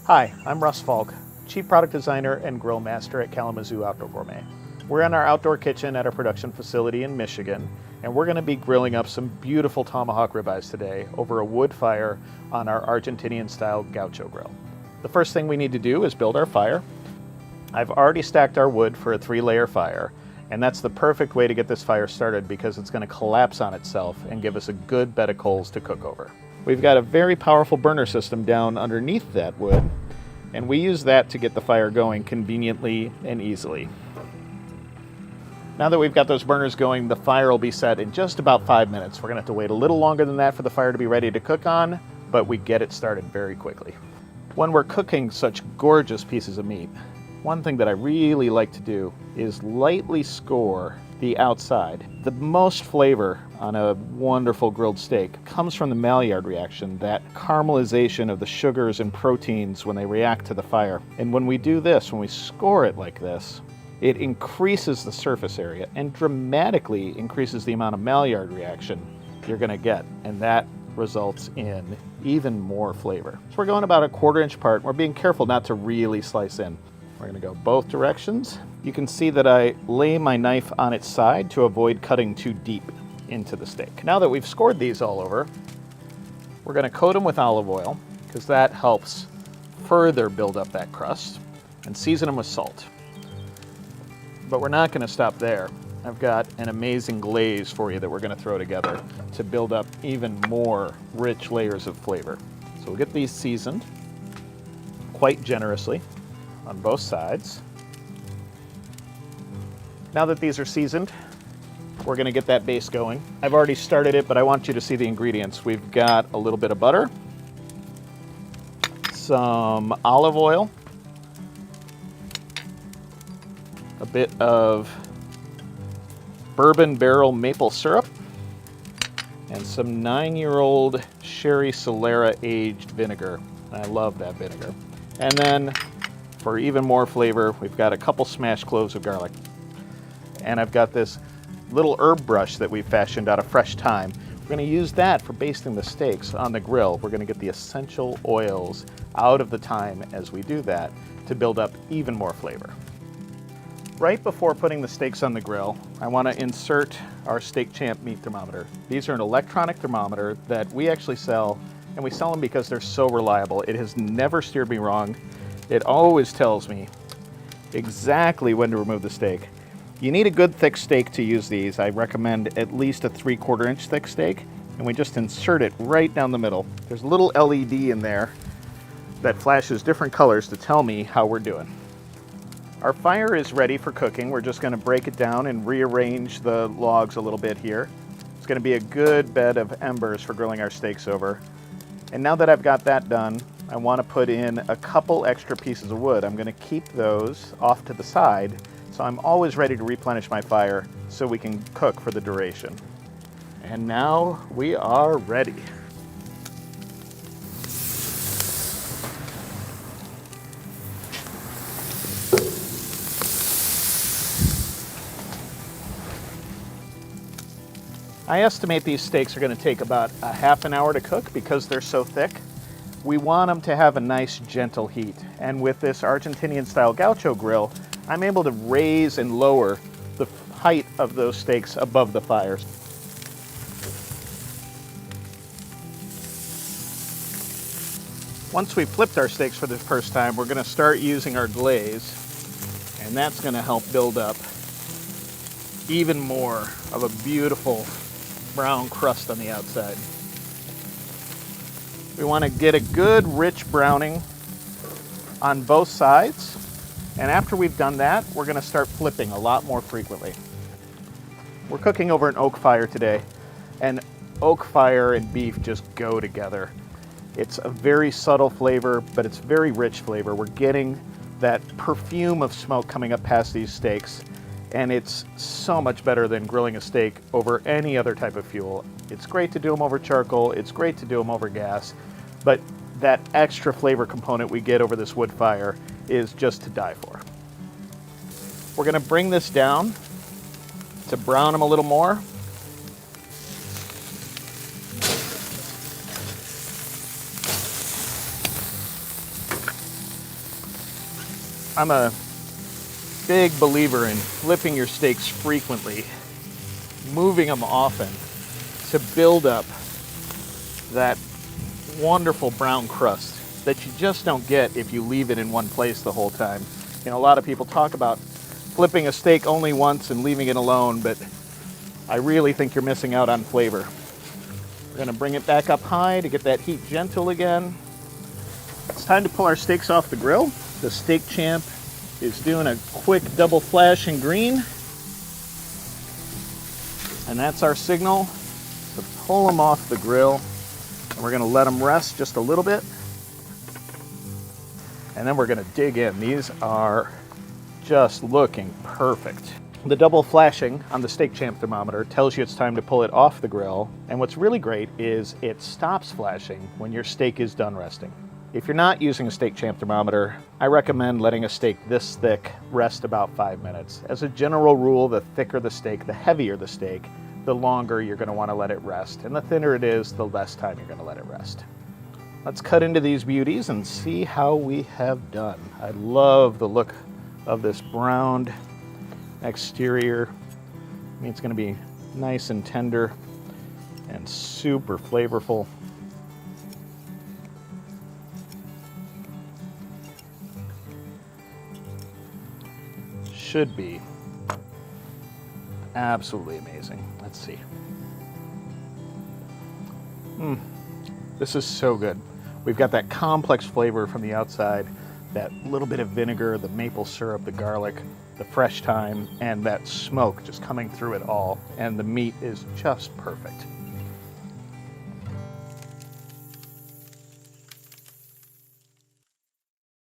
Hi, I'm Russ Falk, Chief Product Designer and Grill Master at Kalamazoo Outdoor Gourmet. We're in our outdoor kitchen at our production facility in Michigan, and we're going to be grilling up some beautiful tomahawk ribeyes today over a wood fire on our Argentinian-style Gaucho grill. The first thing we need to do is build our fire. I've already stacked our wood for a 3-layer fire, and that's the perfect way to get this fire started because it's going to collapse on itself and give us a good bed of coals to cook over. We've got a very powerful burner system down underneath that wood, and we use that to get the fire going conveniently and easily. Now that we've got those burners going, the fire will be set in just about 5 minutes. We're going to have to wait a little longer than that for the fire to be ready to cook on, but we get it started very quickly. When we're cooking such gorgeous pieces of meat, one thing that I really like to do is lightly score the outside. The most flavor on a wonderful grilled steak comes from the Maillard reaction, that caramelization of the sugars and proteins when they react to the fire. And when we do this, when we score it like this, it increases the surface area and dramatically increases the amount of Maillard reaction you're going to get. And that results in even more flavor. So we're going about a 1/4 inch apart. We're being careful not to really slice in. We're going to go both directions. You can see that I lay my knife on its side to avoid cutting too deep into the steak. Now that we've scored these all over, we're going to coat them with olive oil because that helps further build up that crust, and season them with salt. But we're not going to stop there. I've got an amazing glaze for you that we're going to throw together to build up even more rich layers of flavor. So we'll get these seasoned quite generously on both sides. Now that these are seasoned, we're going to get that base going. I've already started it, but I want you to see the ingredients. We've got a little bit of butter, some olive oil, a bit of bourbon barrel maple syrup, and some 9-year-old Sherry Solera aged vinegar. I love that vinegar. And then for even more flavor, we've got a couple smashed cloves of garlic. And I've got this little herb brush that we've fashioned out of fresh thyme. We're going to use that for basting the steaks on the grill. We're going to get the essential oils out of the thyme as we do that to build up even more flavor. Right before putting the steaks on the grill, I want to insert our Steak Champ meat thermometer. These are an electronic thermometer that we actually sell, and we sell them because they're so reliable. It has never steered me wrong. It always tells me exactly when to remove the steak. You need a good thick steak to use these. I recommend at least a 3/4 inch thick steak, and we just insert it right down the middle. There's a little LED in there that flashes different colors to tell me how we're doing. Our fire is ready for cooking. We're just going to break it down and rearrange the logs a little bit here. It's going to be a good bed of embers for grilling our steaks over. And now that I've got that done, I want to put in a couple extra pieces of wood. I'm going to keep those off to the side, so I'm always ready to replenish my fire so we can cook for the duration. And now we are ready. I estimate these steaks are going to take about a half an hour to cook because they're so thick. We want them to have a nice gentle heat. And with this Argentinian style Gaucho grill, I'm able to raise and lower the height of those steaks above the fires. Once we've flipped our steaks for the first time, we're going to start using our glaze, and that's going to help build up even more of a beautiful brown crust on the outside. We want to get a good rich browning on both sides, and after we've done that, we're going to start flipping a lot more frequently. We're cooking over an oak fire today, and oak fire and beef just go together. It's a very subtle flavor, but it's very rich flavor. We're getting that perfume of smoke coming up past these steaks, and it's so much better than grilling a steak over any other type of fuel. It's great to do them over charcoal, it's great to do them over gas, but that extra flavor component we get over this wood fire is just to die for. We're going to bring this down to brown them a little more. I'm a big believer in flipping your steaks frequently, moving them often to build up that wonderful brown crust that you just don't get if you leave it in one place the whole time. You know, a lot of people talk about flipping a steak only once and leaving it alone, but I really think you're missing out on flavor. We're gonna bring it back up high to get that heat gentle again. It's time to pull our steaks off the grill. The Steak Champ is doing a quick double flash in green. And that's our signal to pull them off the grill. And we're gonna let them rest just a little bit. And then we're gonna dig in. These are just looking perfect. The double flashing on the Steak Champ thermometer tells you it's time to pull it off the grill. And what's really great is it stops flashing when your steak is done resting. If you're not using a Steak Champ thermometer, I recommend letting a steak this thick rest about 5 minutes. As a general rule, the thicker the steak, the heavier the steak, the longer you're gonna wanna let it rest. And the thinner it is, the less time you're gonna let it rest. Let's cut into these beauties and see how we have done. I love the look of this browned exterior. I mean, it's gonna be nice and tender and super flavorful. Should be absolutely amazing. Let's see. This is so good. We've got that complex flavor from the outside, that little bit of vinegar, the maple syrup, the garlic, the fresh thyme, and that smoke just coming through it all. And the meat is just perfect.